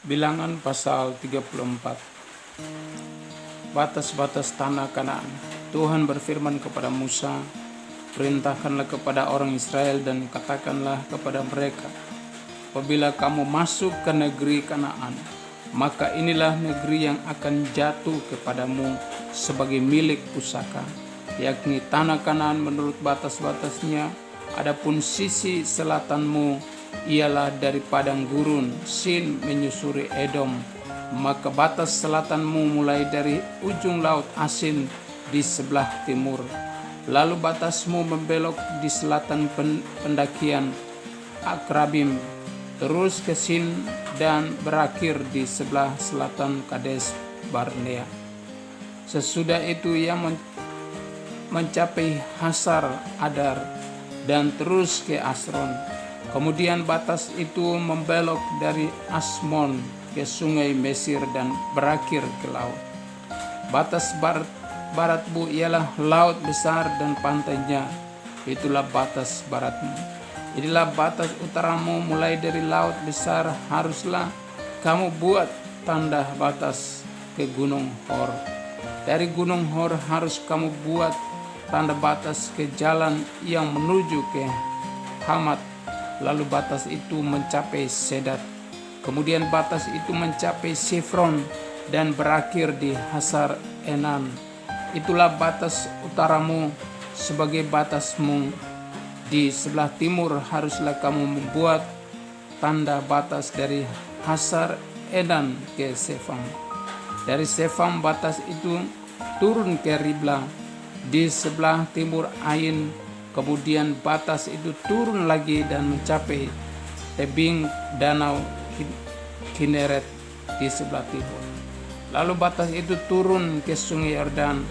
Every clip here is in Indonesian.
Bilangan pasal 34. Batas-batas tanah Kanaan. Tuhan berfirman kepada Musa, perintahkanlah kepada orang Israel dan katakanlah kepada mereka, apabila kamu masuk ke negeri Kanaan, maka inilah negeri yang akan jatuh kepadamu sebagai milik pusaka, yakni tanah Kanaan menurut batas-batasnya. Adapun sisi selatanmu ialah dari padang gurun Sin menyusuri Edom, maka batas selatanmu mulai dari ujung laut Asin di sebelah timur, lalu batasmu membelok di selatan pendakian Akrabim, terus ke Sin dan berakhir di sebelah selatan Kades Barnea. Sesudah itu ia mencapai Hasar Adar dan terus ke Asron. Kemudian batas itu membelok dari Asmon ke sungai Mesir dan berakhir ke laut. Batas baratmu ialah laut besar dan pantainya, itulah batas baratmu. Inilah batas utaramu, mulai dari laut besar haruslah kamu buat tanda batas ke Gunung Hor. Dari Gunung Hor harus kamu buat tanda batas ke jalan yang menuju ke Hamat, lalu batas itu mencapai Sedat. Kemudian batas itu mencapai Sifron dan berakhir di Hasar Enan. Itulah batas utaramu sebagai batasmu. Di sebelah timur haruslah kamu membuat tanda batas dari Hasar Enan ke Sefam. Dari Sefam batas itu turun ke Ribla di sebelah timur Ain. Kemudian batas itu turun lagi dan mencapai tebing danau Kineret di sebelah timur. Lalu batas itu turun ke sungai Yordan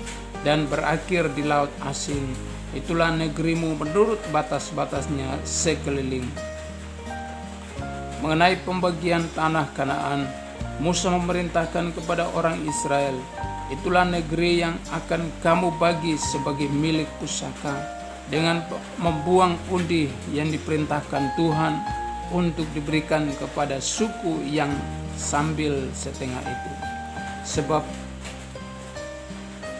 dan berakhir di laut Asin. Itulah negerimu menurut batas-batasnya sekeliling. Mengenai pembagian tanah Kanaan, Musa memerintahkan kepada orang Israel, itulah negeri yang akan kamu bagi sebagai milik pusaka, dengan membuang undi yang diperintahkan Tuhan untuk diberikan kepada suku yang sambil setengah itu.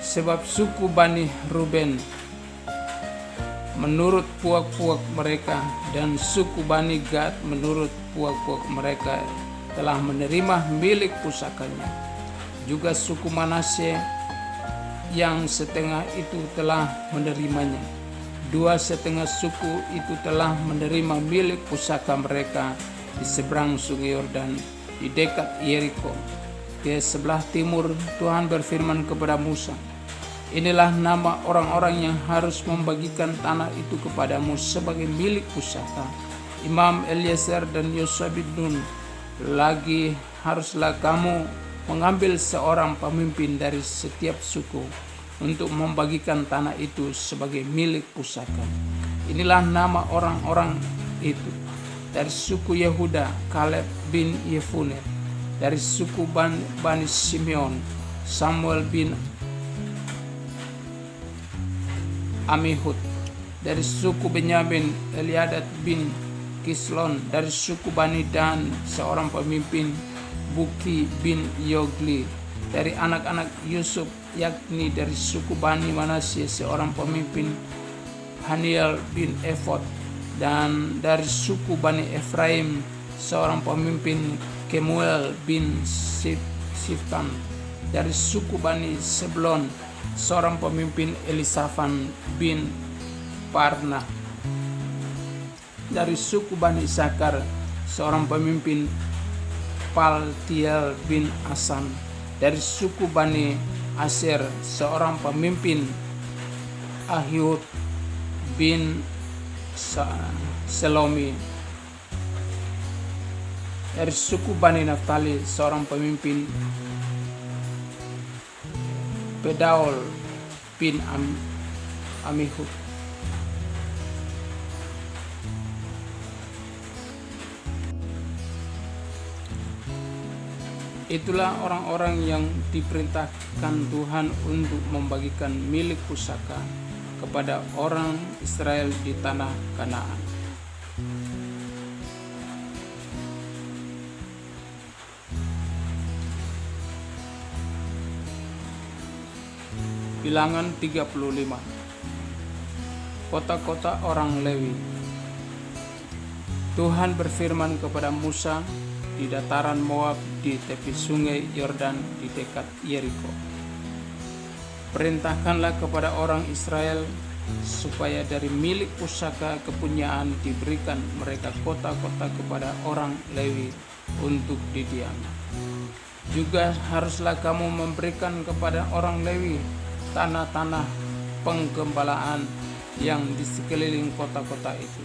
Sebab suku Bani Ruben menurut puak-puak mereka dan suku Bani Gad menurut puak-puak mereka telah menerima milik pusakanya. Juga suku Manasye yang setengah itu telah menerimanya. 2/2 suku itu telah menerima milik pusaka mereka di seberang sungai Yordan di dekat Yeriko. Ke sebelah timur Tuhan berfirman kepada Musa, inilah nama orang-orang yang harus membagikan tanah itu kepadamu sebagai milik pusaka. Imam Eliezer dan Yosua bin Nun. Lagi haruslah kamu mengambil seorang pemimpin dari setiap suku untuk membagikan tanah itu sebagai milik pusaka. Inilah nama orang-orang itu. Dari suku Yehuda, Kaleb bin Yefune. Dari suku Bani Simeon, Samuel bin Amihud. Dari suku Benyamin, Eliadat bin Kislon. Dari suku Bani Dan, seorang pemimpin, Buki bin Yogli. Dari anak-anak Yusuf, yakni dari suku Bani Manasye, seorang pemimpin, Haniel bin Efod. Dan dari suku Bani Efraim, seorang pemimpin, Kemuel bin Siftan. Dari suku Bani Sebulon, seorang pemimpin, Elisafan bin Parna. Dari suku Bani Isakar, seorang pemimpin, Paltiel bin Asan. Dari suku Bani Aser, seorang pemimpin, Ahiud bin Selomi. Dari suku Bani Naftali, seorang pemimpin, Pedaol bin Amihud. Itulah orang-orang yang diperintahkan Tuhan untuk membagikan milik pusaka kepada orang Israel di tanah Kanaan. Bilangan 35. Kota-kota orang Lewi. Tuhan berfirman kepada Musa di dataran Moab di tepi sungai Yordan di dekat Yeriko. Perintahkanlah kepada orang Israel supaya dari milik pusaka kepunyaan diberikan mereka kota-kota kepada orang Lewi untuk didiami. Juga haruslah kamu memberikan kepada orang Lewi tanah-tanah penggembalaan yang di sekeliling kota-kota itu.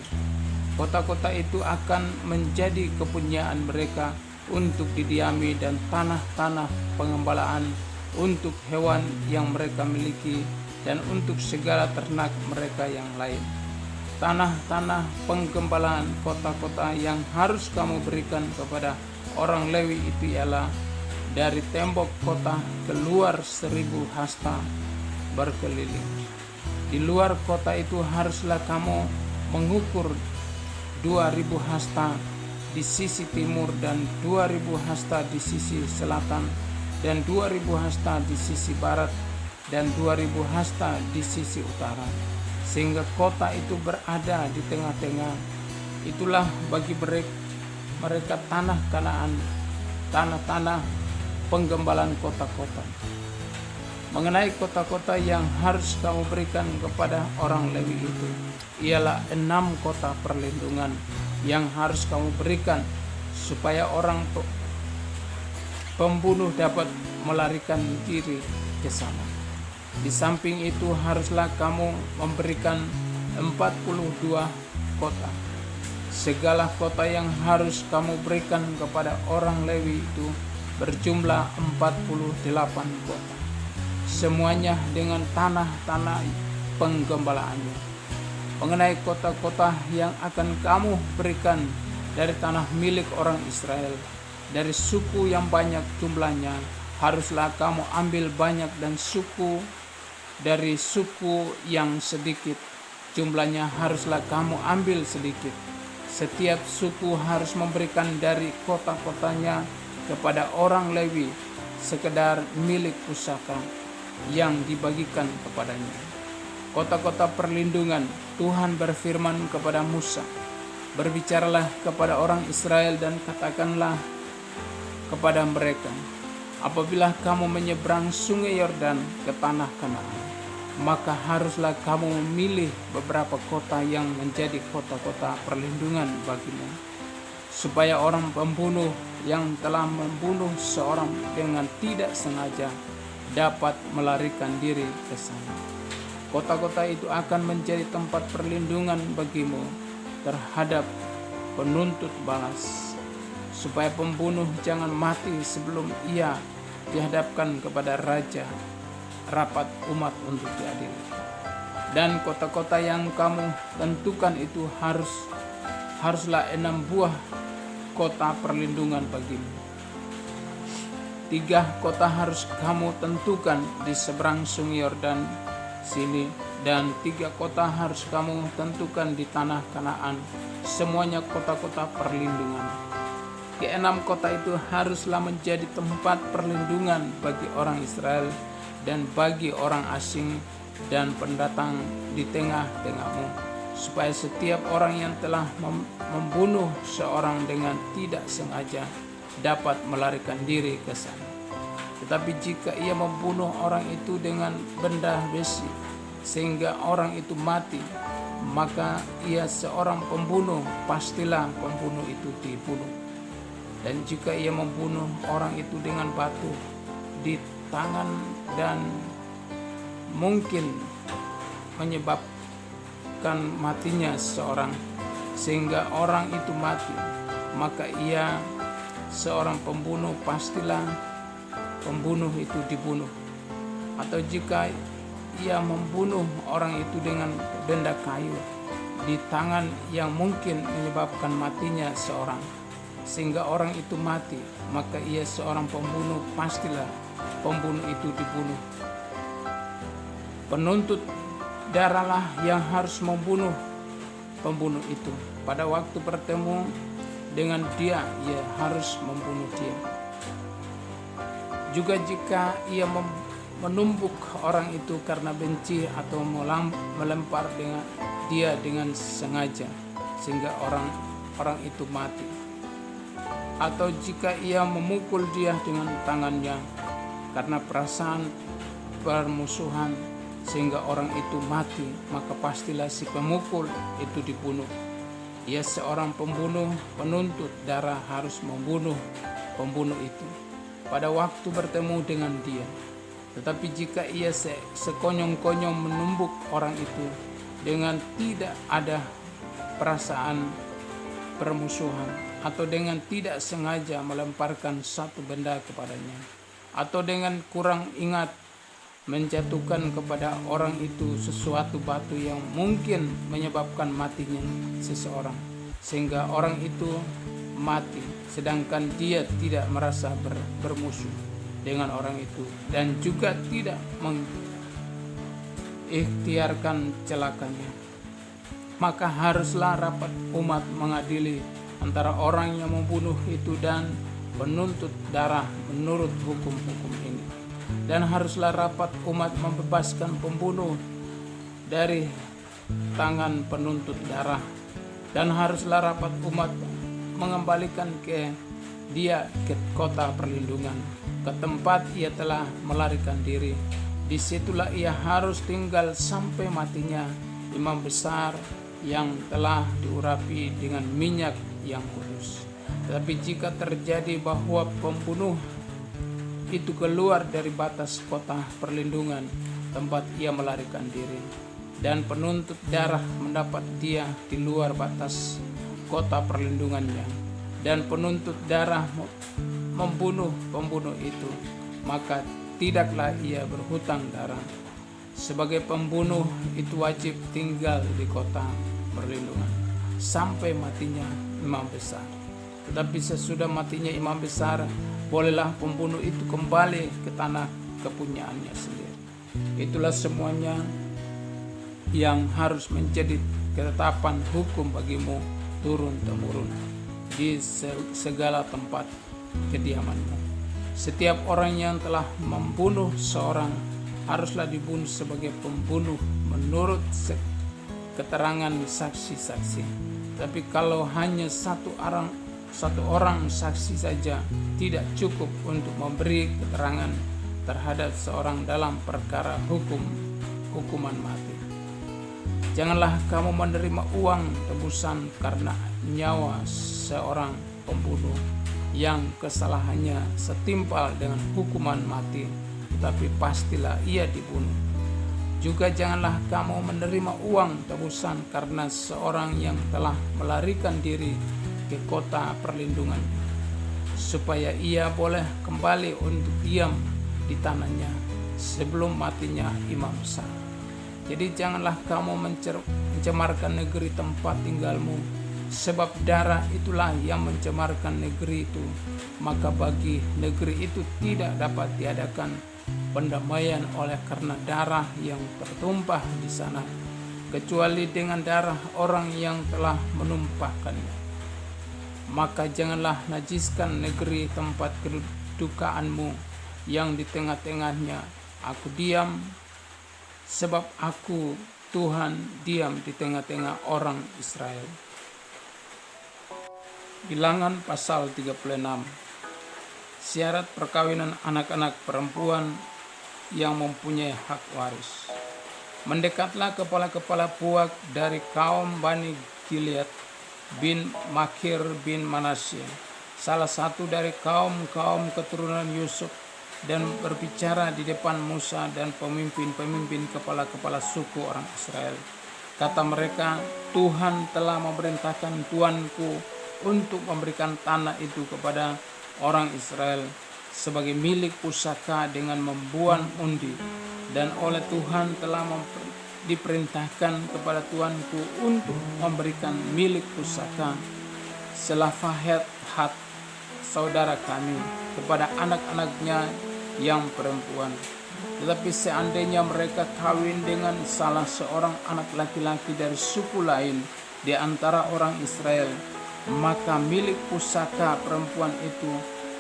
Kota-kota itu akan menjadi kepunyaan mereka untuk didiami dan tanah-tanah pengembalaan untuk hewan yang mereka miliki dan untuk segala ternak mereka yang lain. Tanah-tanah penggembalaan kota-kota yang harus kamu berikan kepada orang Lewi itu ialah dari tembok kota keluar 1000 hasta berkeliling. Di luar kota itu haruslah kamu mengukur 2000 hasta di sisi timur dan 2000 hasta di sisi selatan dan 2000 hasta di sisi barat dan 2000 hasta di sisi utara, sehingga kota itu berada di tengah-tengah. Itulah bagi mereka tanah Kanaan, tanah-tanah penggembalaan kota-kota. Mengenai kota-kota yang harus kamu berikan kepada orang Lewi itu, ialah 6 kota perlindungan yang harus kamu berikan supaya orang pembunuh dapat melarikan diri ke sana. Di samping itu haruslah kamu memberikan 42 kota. Segala kota yang harus kamu berikan kepada orang Lewi itu berjumlah 48 kota. Semuanya dengan tanah-tanah penggembalaannya. Mengenai kota-kota yang akan kamu berikan dari tanah milik orang Israel, dari suku yang banyak jumlahnya, haruslah kamu ambil banyak, dan dari suku yang sedikit jumlahnya haruslah kamu ambil sedikit. Setiap suku harus memberikan dari kota-kotanya kepada orang Lewi sekedar milik pusaka yang dibagikan kepadanya. Kota-kota perlindungan. Tuhan berfirman kepada Musa, berbicaralah kepada orang Israel dan katakanlah kepada mereka, apabila kamu menyeberang sungai Yordan ke tanah Kanaan, maka haruslah kamu memilih beberapa kota yang menjadi kota-kota perlindungan bagimu, supaya orang pembunuh yang telah membunuh seorang dengan tidak sengaja dapat melarikan diri ke sana. Kota-kota itu akan menjadi tempat perlindungan bagimu terhadap penuntut balas, supaya pembunuh jangan mati sebelum ia dihadapkan kepada raja rapat umat untuk diadili. Dan kota-kota yang kamu tentukan itu haruslah 6 buah kota perlindungan bagimu. 3 kota harus kamu tentukan di seberang sungai Yordan sini, dan 3 kota harus kamu tentukan di tanah Kanaan, semuanya kota-kota perlindungan. Ke-6 kota itu haruslah menjadi tempat perlindungan bagi orang Israel dan bagi orang asing dan pendatang di tengah-tengahmu, supaya setiap orang yang telah membunuh seorang dengan tidak sengaja dapat melarikan diri ke sana. Tetapi jika ia membunuh orang itu dengan benda besi sehingga orang itu mati, maka ia seorang pembunuh, pastilah pembunuh itu dibunuh. Dan jika ia membunuh orang itu dengan batu di tangan dan mungkin menyebabkan matinya seorang sehingga orang itu mati, maka ia seorang pembunuh, pastilah pembunuh itu dibunuh. Atau jika ia membunuh orang itu dengan benda kayu di tangan yang mungkin menyebabkan matinya seorang sehingga orang itu mati, maka ia seorang pembunuh, pastilah pembunuh itu dibunuh. Penuntut darahlah yang harus membunuh pembunuh itu. Pada waktu bertemu dengan dia, harus membunuh dia. Juga jika ia menumbuk orang itu karena benci atau melempar dia dengan sengaja sehingga orang itu mati, atau jika ia memukul dia dengan tangannya karena perasaan permusuhan sehingga orang itu mati, maka pastilah si pemukul itu dibunuh. Ia seorang pembunuh, penuntut darah harus membunuh pembunuh itu pada waktu bertemu dengan dia. Tetapi jika ia sekonyong-konyong menumbuk orang itu dengan tidak ada perasaan permusuhan, atau dengan tidak sengaja melemparkan satu benda kepadanya, atau dengan kurang ingat menjatuhkan kepada orang itu sesuatu batu yang mungkin menyebabkan matinya seseorang, sehingga orang itu mati, sedangkan dia tidak merasa bermusuh dengan orang itu dan juga tidak mengikhtiarkan celakanya, maka haruslah rapat umat mengadili antara orang yang membunuh itu dan penuntut darah menurut hukum-hukum ini. Dan haruslah rapat umat membebaskan pembunuh dari tangan penuntut darah, dan haruslah rapat umat mengembalikan dia ke kota perlindungan, ke tempat ia telah melarikan diri. Disitulah ia harus tinggal sampai matinya imam besar yang telah diurapi dengan minyak yang kudus. Tetapi jika terjadi bahwa pembunuh itu keluar dari batas kota perlindungan tempat ia melarikan diri, dan penuntut darah mendapat dia di luar batas kota perlindungannya, dan penuntut darah membunuh pembunuh itu, maka tidaklah ia berhutang darah. Sebagai pembunuh itu wajib tinggal di kota perlindungan sampai matinya imam besar. Tetapi sesudah matinya imam besar, bolehlah pembunuh itu kembali ke tanah kepunyaannya sendiri. Itulah semuanya yang harus menjadi ketetapan hukum bagimu turun-temurun di segala tempat kediamanmu. Setiap orang yang telah membunuh seorang haruslah dibunuh sebagai pembunuh menurut keterangan saksi-saksi. Tapi kalau hanya satu orang saksi saja tidak cukup untuk memberi keterangan terhadap seorang dalam perkara hukuman mati. Janganlah kamu menerima uang tebusan karena nyawa seorang pembunuh yang kesalahannya setimpal dengan hukuman mati, tetapi pastilah ia dibunuh. Juga janganlah kamu menerima uang tebusan karena seorang yang telah melarikan diri ke kota perlindungan, supaya ia boleh kembali untuk diam di tanahnya sebelum matinya imam besar. Jadi janganlah kamu mencemarkan negeri tempat tinggalmu, sebab darah itulah yang mencemarkan negeri itu. Maka bagi negeri itu tidak dapat diadakan pendamaian oleh karena darah yang tertumpah di sana, kecuali dengan darah orang yang telah menumpahkannya. Maka janganlah najiskan negeri tempat kedudukanmu yang di tengah-tengahnya aku diam, sebab aku Tuhan diam di tengah-tengah orang Israel. Bilangan pasal 36. Syarat perkawinan anak-anak perempuan yang mempunyai hak waris. Mendekatlah kepala-kepala puak dari kaum Bani Gilead bin Makir bin Manasye, salah satu dari kaum keturunan Yusuf, dan berbicara di depan Musa dan pemimpin-pemimpin kepala-kepala suku orang Israel. Kata mereka, Tuhan telah memerintahkan tuanku untuk memberikan tanah itu kepada orang Israel sebagai milik pusaka dengan membuang undi, dan oleh Tuhan telah diperintahkan kepada tuanku untuk memberikan milik pusaka Selafahet saudara kami kepada anak-anaknya yang perempuan. Tetapi seandainya mereka kawin dengan salah seorang anak laki-laki dari suku lain di antara orang Israel, maka milik pusaka perempuan itu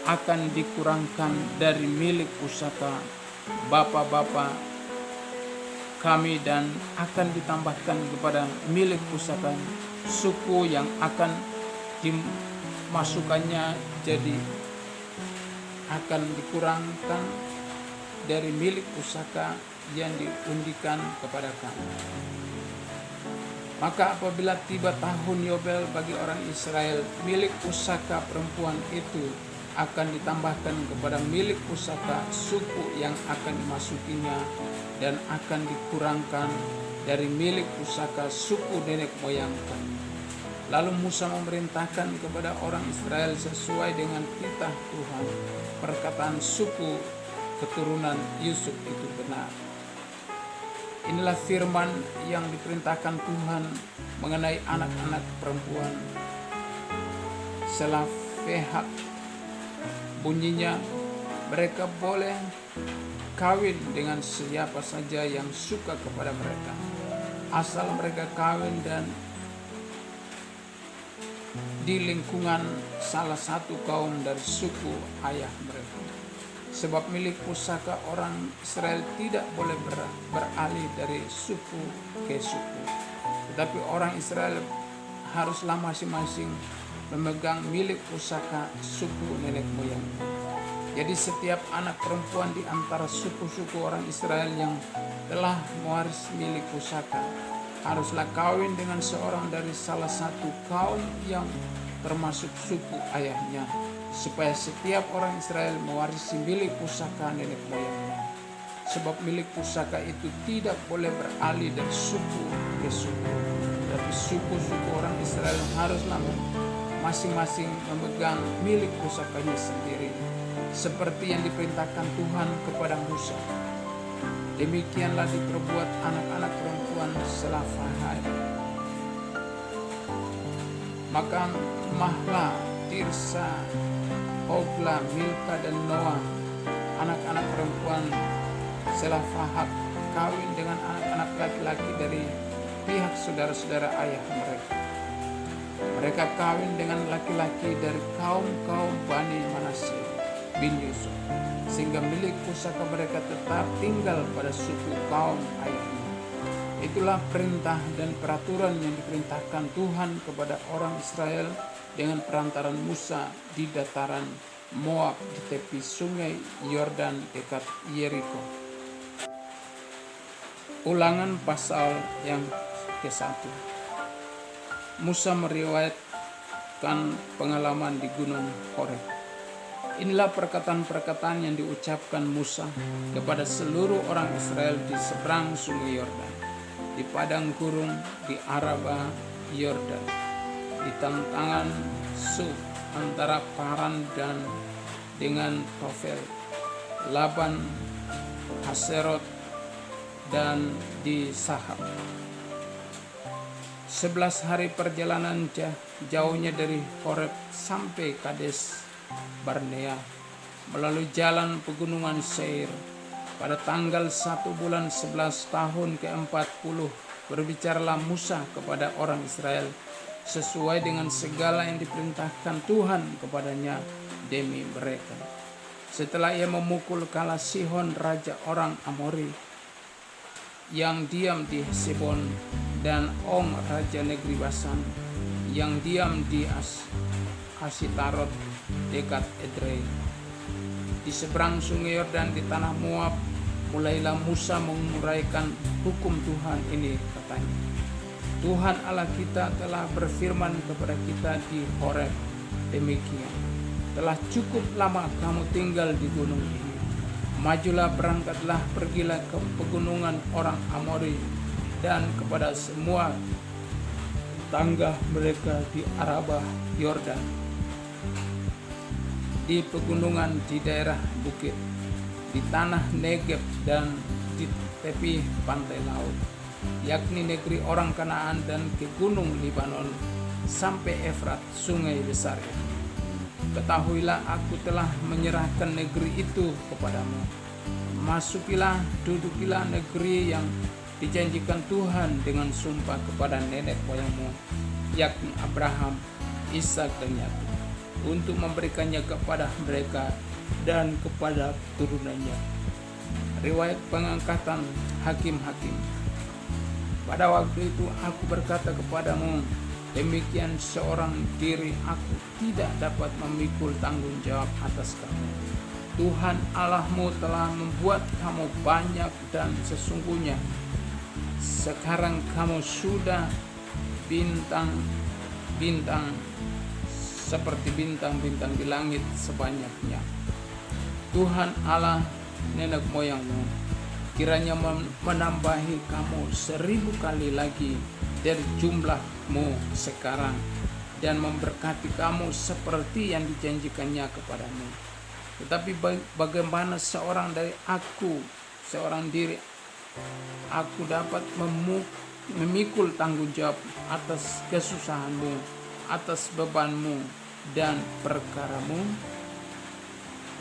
akan dikurangkan dari milik pusaka bapa-bapa kami, dan akan ditambahkan kepada milik pusaka suku yang akan dimasukkannya, jadi akan dikurangkan dari milik pusaka yang diundikan kepada kami. Maka apabila tiba tahun Yobel bagi orang Israel, milik pusaka perempuan itu akan ditambahkan kepada milik pusaka suku yang akan dimasukinya, dan akan dikurangkan dari milik pusaka suku nenek moyang kami. Lalu Musa memerintahkan kepada orang Israel sesuai dengan titah Tuhan, perkataan suku keturunan Yusuf itu benar. Inilah firman yang diperintahkan Tuhan mengenai anak-anak perempuan Selafehat. Bunyinya, mereka boleh kawin dengan siapa saja yang suka kepada mereka, asal mereka kawin dan di lingkungan salah satu kaum dari suku ayah mereka. Sebab milik pusaka orang Israel tidak boleh beralih dari suku ke suku, tetapi orang Israel haruslah masing-masing memegang milik pusaka suku nenek moyang. Jadi setiap anak perempuan di antara suku-suku orang Israel yang telah mewaris milik pusaka haruslah kawin dengan seorang dari salah satu kaum yang termasuk suku ayahnya, supaya setiap orang Israel mewarisi milik pusaka nenek moyangnya. Sebab milik pusaka itu tidak boleh beralih dari suku ke suku, tapi suku-suku orang Israel haruslah masing-masing memegang milik pusakanya sendiri, seperti yang diperintahkan Tuhan kepada Musa. Demikianlah diperbuat anak-anak perempuan Selafehat. Maka Mahla, Tirsa, Hogla, Milka, dan Noah, anak-anak perempuan Selafehat, kawin dengan anak-anak laki-laki dari pihak saudara-saudara ayah mereka. Mereka kawin dengan laki-laki dari kaum-kaum Bani Manasye bin Yusuf, sehingga milik pusaka mereka tetap tinggal pada suku kaum ayahnya. Itulah perintah dan peraturan yang diperintahkan Tuhan kepada orang Israel dengan perantaran Musa di dataran Moab di tepi sungai Yordan dekat Yeriko. Ulangan pasal yang ke-1. Musa meriwayatkan pengalaman di Gunung Horeb. Inilah perkataan-perkataan yang diucapkan Musa kepada seluruh orang Israel di seberang sungai Yordan, di padang gurun di Araba Yordan, di tantangan Suf antara Paran dan dengan Tofel, Laban, Haserot, dan di Sahab. 11 hari perjalanan jauhnya dari Horeb sampai Kades Barnea melalui jalan pegunungan Seir. Pada tanggal 1 bulan 11 tahun ke-40 berbicaralah Musa kepada orang Israel sesuai dengan segala yang diperintahkan Tuhan kepadanya demi mereka. Setelah ia memukul kala Sihon raja orang Amori yang diam di Hesbon, dan Og raja negeri Basan yang diam di Asitarot dekat Edrei. Di seberang sungai Yordan di tanah Moab, mulailah Musa menguraikan hukum Tuhan ini, katanya. Tuhan Allah kita telah berfirman kepada kita di Horeb demikian, telah cukup lama kamu tinggal di gunung ini. Majulah, berangkatlah, pergilah ke pegunungan orang Amori dan kepada semua tangga mereka di Araba Yordan, di pegunungan di daerah bukit, di tanah Negeb, dan di tepi pantai laut, yakni negeri orang Kanaan, dan ke gunung Libanon sampai Efrat, sungai besar itu. Ketahuilah, aku telah menyerahkan negeri itu kepadamu. Masukilah, dudukilah negeri yang dijanjikan Tuhan dengan sumpah kepada nenek moyangmu, yakni Abraham, Ishak, dan Yakub, untuk memberikannya kepada mereka dan kepada keturunannya. Riwayat pengangkatan hakim-hakim. Pada waktu itu aku berkata kepadamu, demikian seorang diri aku tidak dapat memikul tanggung jawab atas kamu. Tuhan Allahmu telah membuat kamu banyak dan sesungguhnya sekarang kamu sudah bintang-bintang seperti bintang-bintang di langit sebanyaknya. Tuhan Allah nenek moyangmu kiranya menambahi kamu 1000 kali lagi dari jumlahmu sekarang dan memberkati kamu seperti yang dijanjikannya kepadamu. Tetapi bagaimana seorang dari aku, seorang diri aku dapat memikul tanggung jawab atas kesusahanmu, atas bebanmu dan perkaramu?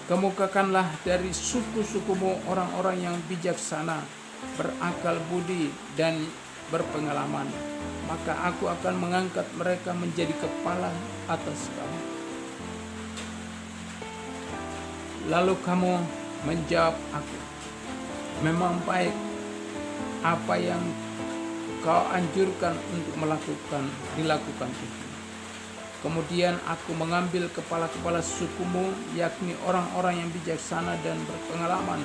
Kemukakanlah dari suku-sukumu orang-orang yang bijaksana, berakal budi dan berpengalaman, maka aku akan mengangkat mereka menjadi kepala atas kamu. Lalu kamu menjawab aku, memang baik apa yang kau anjurkan untuk dilakukan itu. Kemudian aku mengambil kepala-kepala sukumu, yakni orang-orang yang bijaksana dan berpengalaman.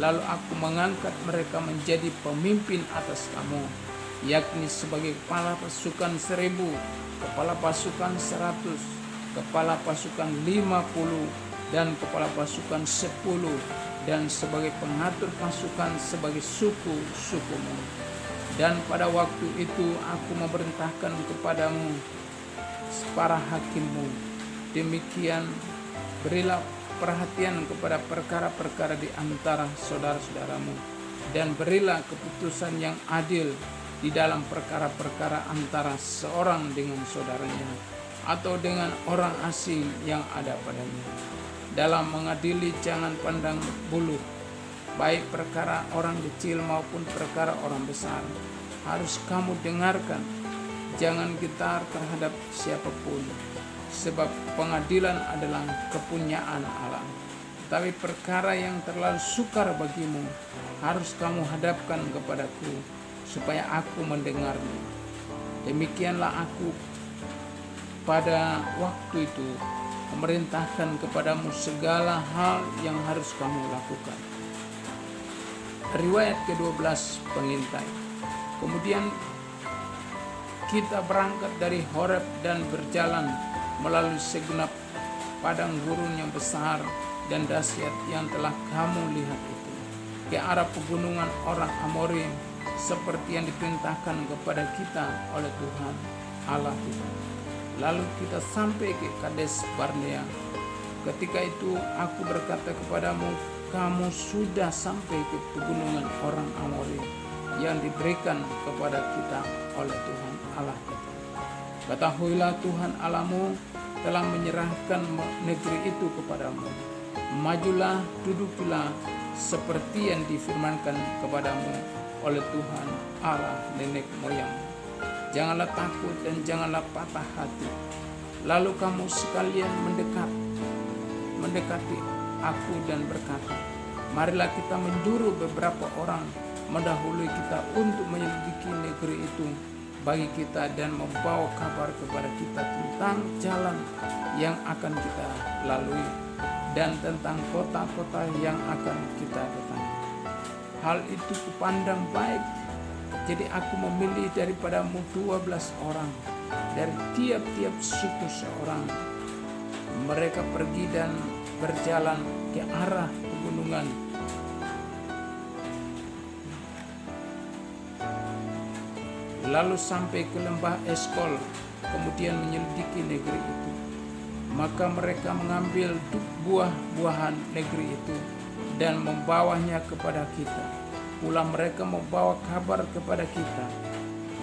Lalu aku mengangkat mereka menjadi pemimpin atas kamu, yakni sebagai kepala pasukan 1000, kepala pasukan 100, kepala pasukan 50, dan kepala pasukan 10, dan sebagai pengatur pasukan sebagai suku-sukumu. Dan pada waktu itu aku memerintahkan kepadamu para hakimmu, demikian berilah perhatian kepada perkara-perkara di antara saudara-saudaramu, dan berilah keputusan yang adil di dalam perkara-perkara antara seorang dengan saudaranya atau dengan orang asing yang ada padanya. Dalam mengadili jangan pandang bulu, baik perkara orang kecil maupun perkara orang besar harus kamu dengarkan. Jangan getar terhadap siapapun, sebab pengadilan adalah kepunyaan Allah. Tapi perkara yang terlalu sukar bagimu harus kamu hadapkan kepadaku, supaya aku mendengarnya. Demikianlah aku pada waktu itu memerintahkan kepadamu segala hal yang harus kamu lakukan. Riwayat ke-12 pengintai. Kemudian kita berangkat dari Horeb dan berjalan melalui segenap padang gurun yang besar dan dahsyat yang telah kamu lihat itu, ke arah pegunungan orang Amori, seperti yang diperintahkan kepada kita oleh Tuhan Allah kita. Lalu kita sampai ke Kades Barnea. Ketika itu aku berkata kepadamu, kamu sudah sampai ke pegunungan orang Amori yang diberikan kepada kita oleh Tuhan Allah kita. Ketahuilah Tuhan Allahmu telah menyerahkan negeri itu kepadamu. Majulah, dudukilah seperti yang difirmankan kepadamu oleh Tuhan Allah nenek moyangmu. Janganlah takut dan janganlah patah hati. Lalu kamu sekalian mendekati aku dan berkata, marilah kita menjuru beberapa orang mendahului kita untuk menyelidiki negeri itu bagi kita dan membawa kabar kepada kita tentang jalan yang akan kita lalui dan tentang kota-kota yang akan kita datangi. Hal itu kupandang baik, jadi aku memilih daripadamu 12 orang dari tiap-tiap suku seorang. Mereka pergi dan berjalan ke arah pegunungan lalu sampai ke lembah Eskol, kemudian menyelidiki negeri itu. Maka mereka mengambil buah-buahan negeri itu dan membawanya kepada kita. Pula mereka membawa kabar kepada kita.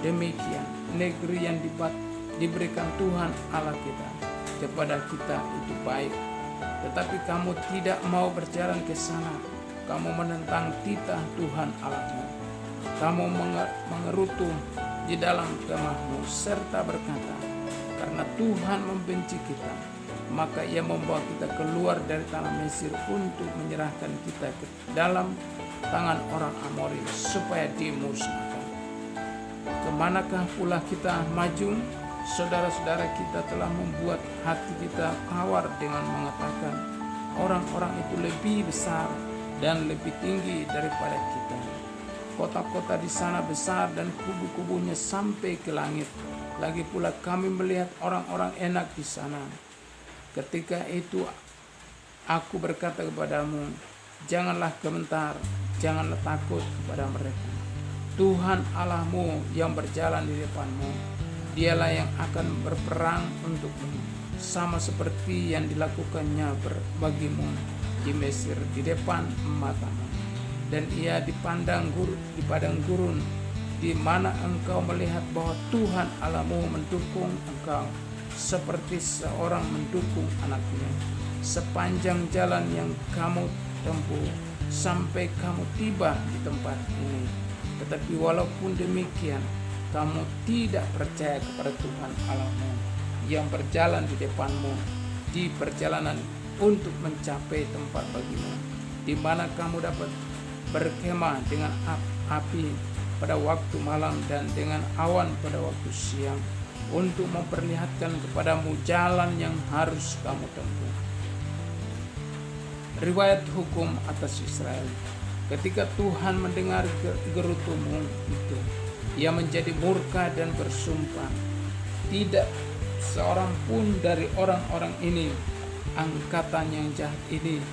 Demikian negeri yang diberikan Tuhan Allah kita kepada kita itu baik. Tetapi kamu tidak mau berjalan ke sana. Kamu menentang titah Tuhan Allahmu. Kamu mengerutu di dalam kemahmu serta berkata, karena Tuhan membenci kita, maka Ia membawa kita keluar dari tanah Mesir untuk menyerahkan kita ke dalam tangan orang Amori supaya dimusnahkan. Kemanakah pula kita maju? Saudara-saudara, kita telah membuat hati kita tawar dengan mengatakan orang-orang itu lebih besar dan lebih tinggi daripada kita. Kota-kota di sana besar dan kubu-kubunya sampai ke langit. Lagi pula kami melihat orang-orang enak di sana. Ketika itu aku berkata kepadamu, janganlah gemetar, janganlah takut kepada mereka. Tuhan Allahmu yang berjalan di depanmu, Dialah yang akan berperang untukmu, sama seperti yang dilakukannya bagimu di Mesir di depan matamu. Dan ia di padang gurun, di mana engkau melihat bahwa Tuhan Allahmu mendukung engkau, seperti seorang mendukung anaknya, sepanjang jalan yang kamu tempuh sampai kamu tiba di tempat ini. Tetapi walaupun demikian, kamu tidak percaya kepada Tuhan Allahmu yang berjalan di depanmu di perjalanan untuk mencapai tempat bagimu, di mana kamu dapat berkemah dengan api pada waktu malam dan dengan awan pada waktu siang, untuk memperlihatkan kepadamu jalan yang harus kamu tempuh. Riwayat hukum atas Israel. Ketika Tuhan mendengar gerutumu itu, Ia menjadi murka dan bersumpah, tidak seorang pun dari orang-orang ini, angkatan yang jahat ini,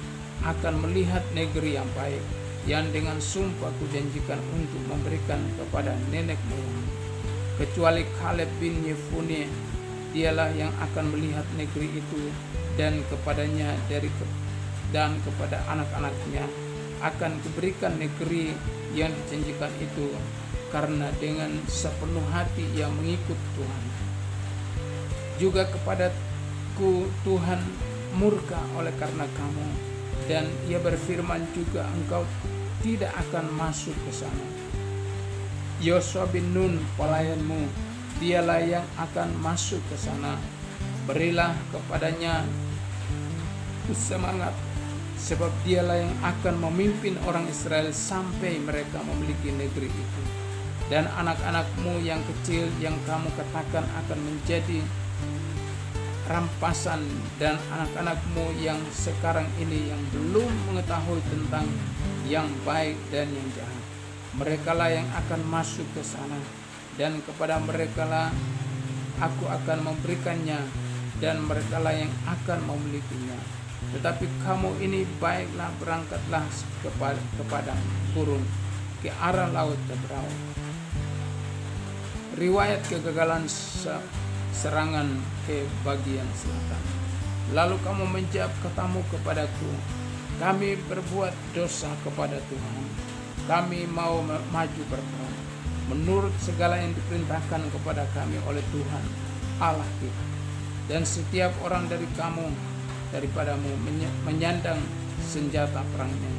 akan melihat negeri yang baik yang dengan sumpah kujanjikan untuk memberikan kepada nenek moyang, kecuali Kaleb bin Yefune. Dialah yang akan melihat negeri itu, dan kepadanya dan kepada anak-anaknya akan kuberikan negeri yang dijanjikan itu, karena dengan sepenuh hati ia mengikut Tuhan. Juga kepadaku Tuhan murka oleh karena kamu, dan ia berfirman juga, engkau tidak akan masuk ke sana. Yosua bin Nun pelayanmu, dialah yang akan masuk ke sana. Berilah kepadanya semangat, sebab dialah yang akan memimpin orang Israel sampai mereka memiliki negeri itu. Dan anak-anakmu yang kecil yang kamu katakan akan menjadi rampasan, dan anak-anakmu yang sekarang ini yang belum mengetahui tentang yang baik dan yang jahat, merekalah yang akan masuk ke sana, dan kepada merekalah aku akan memberikannya, dan merekalah yang akan memilikinya. Tetapi kamu ini baiklah, berangkatlah ke padang gurun, ke arah laut Tebrau. Riwayat kegagalan serangan ke bagian selatan. Lalu kamu menjawab katamu kepadaku, kami berbuat dosa kepada Tuhan, kami mau maju berperang menurut segala yang diperintahkan kepada kami oleh Tuhan Allah kita. Dan setiap orang daripadamu menyandang senjata perangnya,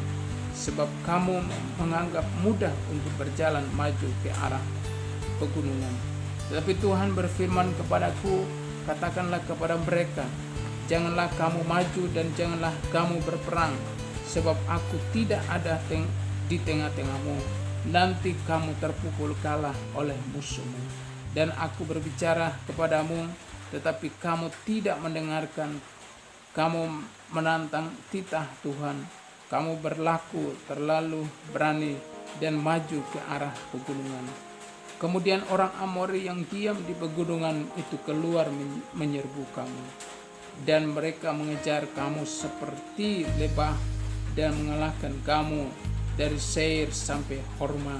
sebab kamu menganggap mudah untuk berjalan maju ke arah pegunungan. Tetapi Tuhan berfirman kepadaku, katakanlah kepada mereka, janganlah kamu maju dan janganlah kamu berperang, sebab aku tidak ada di tengah-tengahmu. Nanti kamu terpukul kalah oleh musuhmu. Dan aku berbicara kepadamu, tetapi kamu tidak mendengarkan. Kamu menantang titah Tuhan. Kamu berlaku terlalu berani dan maju ke arah pegunungan. Kemudian orang Amori yang diam di pegunungan itu keluar menyerbu kamu, dan mereka mengejar kamu seperti lebah dan mengalahkan kamu dari Seir sampai Horma.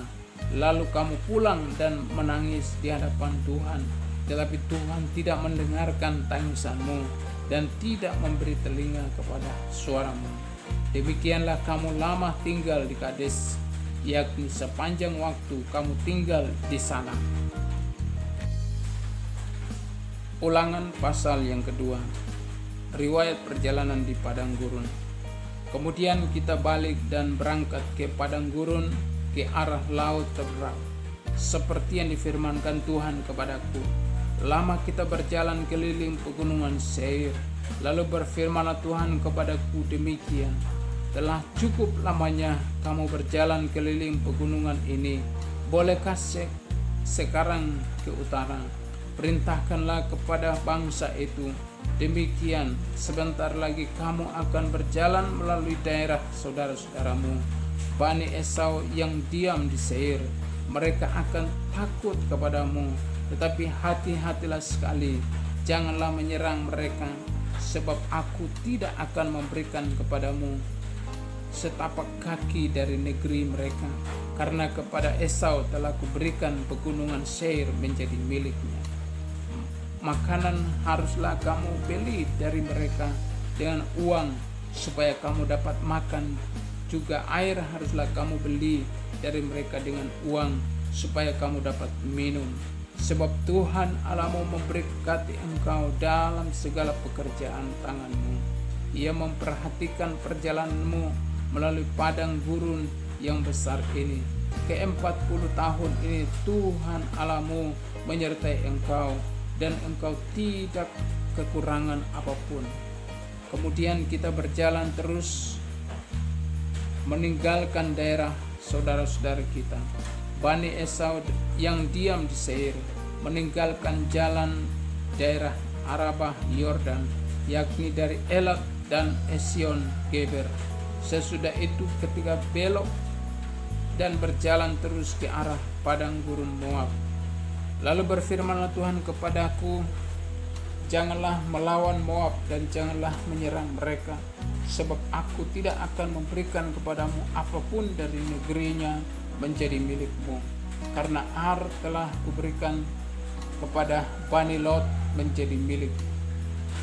Lalu kamu pulang dan menangis di hadapan Tuhan, tetapi Tuhan tidak mendengarkan tangisanmu dan tidak memberi telinga kepada suaramu. Demikianlah kamu lama tinggal di Kades, yakni sepanjang waktu kamu tinggal di sana. Ulangan pasal yang kedua. Riwayat perjalanan di padang gurun. Kemudian kita balik dan berangkat ke padang gurun, ke arah laut Tebrau, seperti yang difirmankan Tuhan kepadaku. Lama kita berjalan keliling pegunungan Seir. Lalu berfirmanlah Tuhan kepadaku demikian, telah cukup lamanya kamu berjalan keliling pegunungan ini. Bolehkah sekarang ke utara? Perintahkanlah kepada bangsa itu. Demikian sebentar lagi kamu akan berjalan melalui daerah saudara-saudaramu, Bani Esau yang diam di Seir. Mereka akan takut kepadamu, tetapi hati-hatilah sekali, janganlah menyerang mereka, sebab aku tidak akan memberikan kepadamu setapak kaki dari negeri mereka, karena kepada Esau telah kuberikan pegunungan Seir menjadi miliknya. Makanan haruslah kamu beli dari mereka dengan uang supaya kamu dapat makan. Juga air haruslah kamu beli dari mereka dengan uang supaya kamu dapat minum. Sebab Tuhan Allahmu memberkati engkau dalam segala pekerjaan tanganmu. Ia memperhatikan perjalananmu melalui padang gurun yang besar ini. Ke-40 tahun ini Tuhan Allahmu menyertai engkau, dan engkau tidak kekurangan apapun. Kemudian kita berjalan terus meninggalkan daerah saudara-saudara kita, Bani Esau yang diam di Seir, meninggalkan jalan daerah Arabah Yordan, yakni dari Elat dan Esion Geber. Sesudah itu ketika belok dan berjalan terus ke arah padang gurun Moab. Lalu berfirmanlah Tuhan kepadaku, janganlah melawan Moab dan janganlah menyerang mereka, sebab aku tidak akan memberikan kepadamu apapun dari negerinya menjadi milikmu, karena Ar telah kuberikan kepada Bani Lot menjadi milik.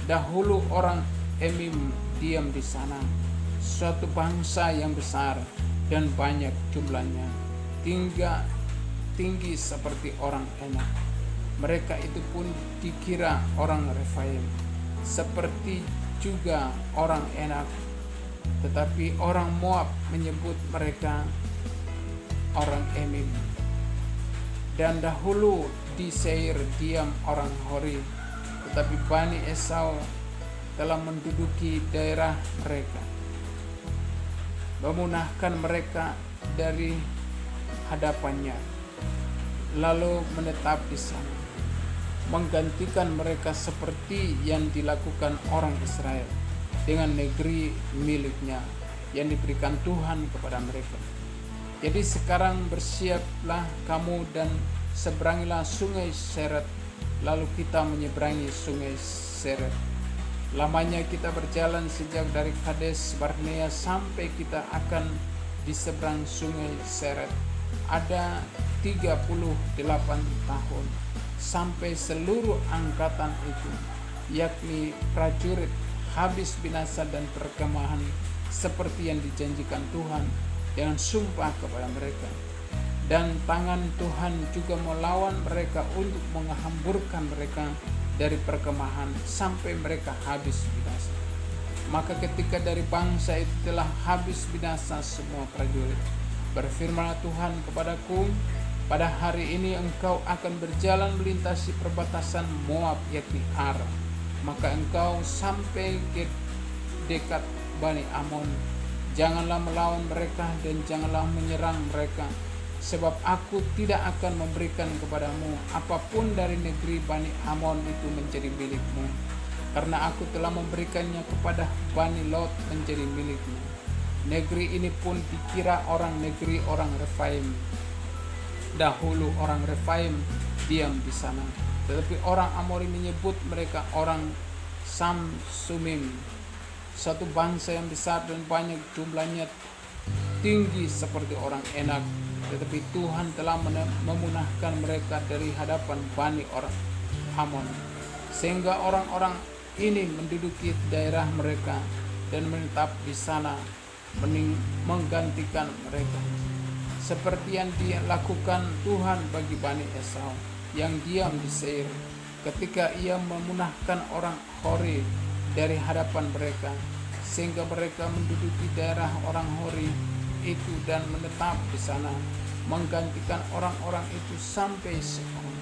Dahulu orang Emim diam di sana, suatu bangsa yang besar dan banyak jumlahnya, tinggi seperti orang Enak. Mereka itu pun dikira orang Refaim, seperti juga orang Enak, tetapi orang Moab menyebut mereka orang Emim. Dan dahulu di Seir diam orang Hori, tetapi Bani Esau telah menduduki daerah mereka, memunahkan mereka dari hadapannya, lalu menetap di sana, menggantikan mereka seperti yang dilakukan orang Israel dengan negeri miliknya yang diberikan Tuhan kepada mereka. Jadi sekarang bersiaplah kamu dan seberangilah sungai Seret. Lalu kita menyeberangi sungai Seret. Lamanya kita berjalan sejak dari Kades Barnea sampai kita akan di seberang sungai Seret. Ada 38 tahun sampai seluruh angkatan itu, yakni prajurit, habis binasa dan perkemahan seperti yang dijanjikan Tuhan dengan sumpah kepada mereka. Dan tangan Tuhan juga melawan mereka untuk menghamburkan mereka dari perkemahan sampai mereka habis binasa. Maka ketika dari bangsa itu telah habis binasa semua prajurit, berfirmanlah Tuhan kepadaku, pada hari ini engkau akan berjalan melintasi perbatasan Moab, yakni Ar. Maka engkau sampai ke dekat Bani Amon. Janganlah melawan mereka dan janganlah menyerang mereka, sebab aku tidak akan memberikan kepadamu apapun dari negeri Bani Amon itu menjadi milikmu, karena aku telah memberikannya kepada Bani Lot menjadi milikmu. Negeri ini pun dikira orang negeri orang Refaim. Dahulu orang Refaim diam di sana, tetapi orang Amori menyebut mereka orang Samsumim, satu bangsa yang besar dan banyak jumlahnya, tinggi seperti orang Enak. Tetapi Tuhan telah memunahkan mereka dari hadapan Bani orang Amon, sehingga orang-orang ini menduduki daerah mereka dan menetap di sana, menggantikan mereka, seperti yang dilakukan Tuhan bagi Bani Esau yang diam di Seir, ketika ia memunahkan orang Hori dari hadapan mereka, sehingga mereka menduduki daerah orang Hori itu dan menetap di sana, menggantikan orang-orang itu sampai sekarang.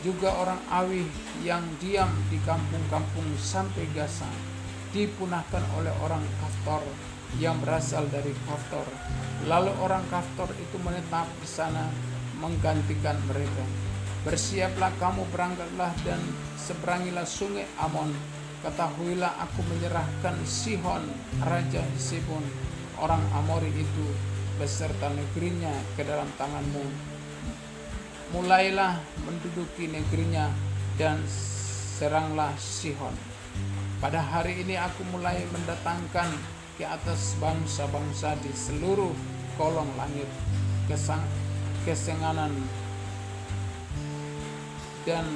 Juga orang Awi yang diam di kampung-kampung sampai Gaza dipunahkan oleh orang Kaftor yang berasal dari Kaftor. Lalu orang Kaftor itu menetap di sana menggantikan mereka. Bersiaplah kamu, berangkatlah dan seberangilah sungai Amon. Ketahuilah aku menyerahkan Sihon, raja Hesbon, orang Amori itu, beserta negerinya ke dalam tanganmu. Mulailah menduduki negerinya dan seranglah Sihon. Pada hari ini aku mulai mendatangkan ke atas bangsa-bangsa di seluruh kolong langit kesenganan dan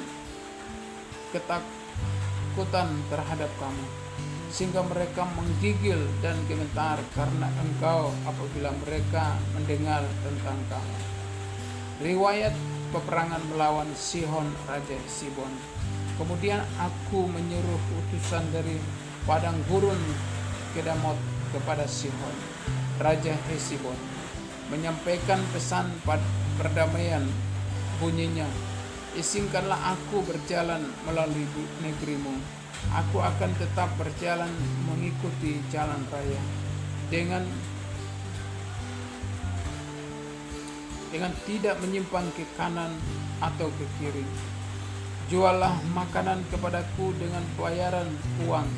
ketakutan terhadap kamu, sehingga mereka menggigil dan gemetar karena engkau apabila mereka mendengar tentang kamu. Riwayat peperangan melawan Sihon raja Hesbon. Kemudian aku menyuruh utusan dari padang gurun Kedamot kepada Sihon raja Hesbon, menyampaikan pesan perdamaian. Bunyinya, izinkanlah aku berjalan melalui negerimu. Aku akan tetap berjalan mengikuti jalan raya dengan tidak menyimpang ke kanan atau ke kiri. Juallah makanan kepadaku dengan bayaran uang,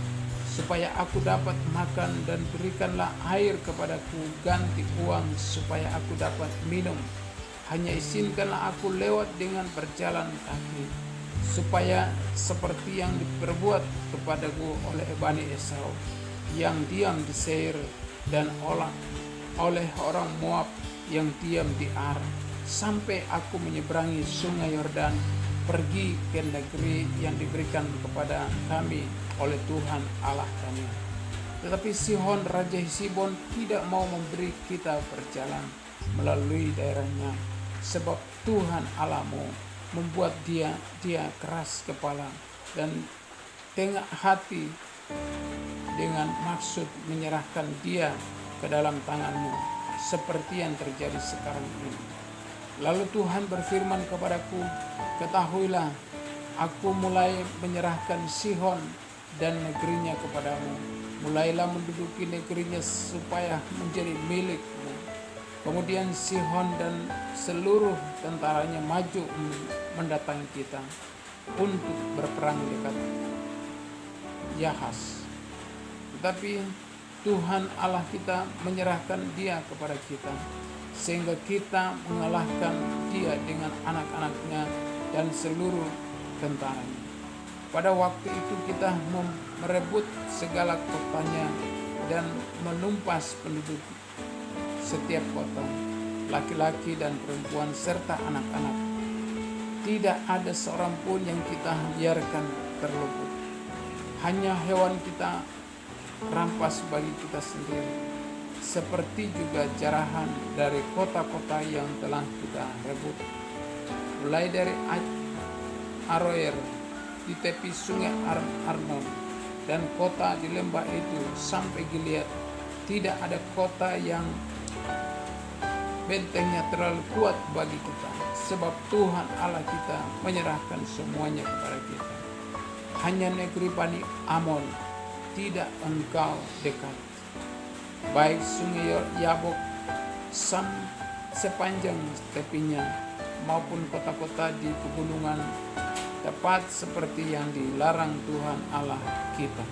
supaya aku dapat makan, dan berikanlah air kepadaku ganti uang, supaya aku dapat minum. Hanya izinkanlah aku lewat dengan berjalan kaki, supaya seperti yang diperbuat kepadaku oleh Bani Esau yang diam di Seir, dan oleh orang Moab yang diam di Ar, sampai aku menyeberangi sungai Yordan, pergi ke negeri yang diberikan kepada kami oleh Tuhan Allah kami. Tetapi Sihon raja Hesbon tidak mau memberi kita berjalan melalui daerahnya, sebab Tuhan Allahmu membuat dia keras kepala dan tengah hati dengan maksud menyerahkan dia ke dalam tanganmu, seperti yang terjadi sekarang ini. Lalu Tuhan berfirman kepadaku, ketahuilah, aku mulai menyerahkan Sihon dan negerinya kepadamu. Mulailah menduduki negerinya supaya menjadi milikmu. Kemudian Sihon dan seluruh tentaranya maju mendatangi kita untuk berperang dekat Yahas. Tetapi Tuhan Allah kita menyerahkan dia kepada kita, sehingga kita mengalahkan dia dengan anak-anaknya dan seluruh tentaranya. Pada waktu itu kita merebut segala kotanya dan menumpas penduduk setiap kota, laki-laki dan perempuan serta anak-anak. Tidak ada seorang pun yang kita biarkan terluput. Hanya hewan kita rampas bagi kita sendiri, seperti juga jarahan dari kota-kota yang telah kita rebut, mulai dari Aroer di tepi sungai Arnon dan kota di lembah itu sampai Gilead. Tidak ada kota yang bentengnya terlalu kuat bagi kita, sebab Tuhan Allah kita menyerahkan semuanya kepada kita. Hanya negeri Bani Amon tidak engkau dekat, baik sungai Yabok sepanjang tepinya maupun kota-kota di pegunungan, tepat seperti yang dilarang Tuhan Allah kita.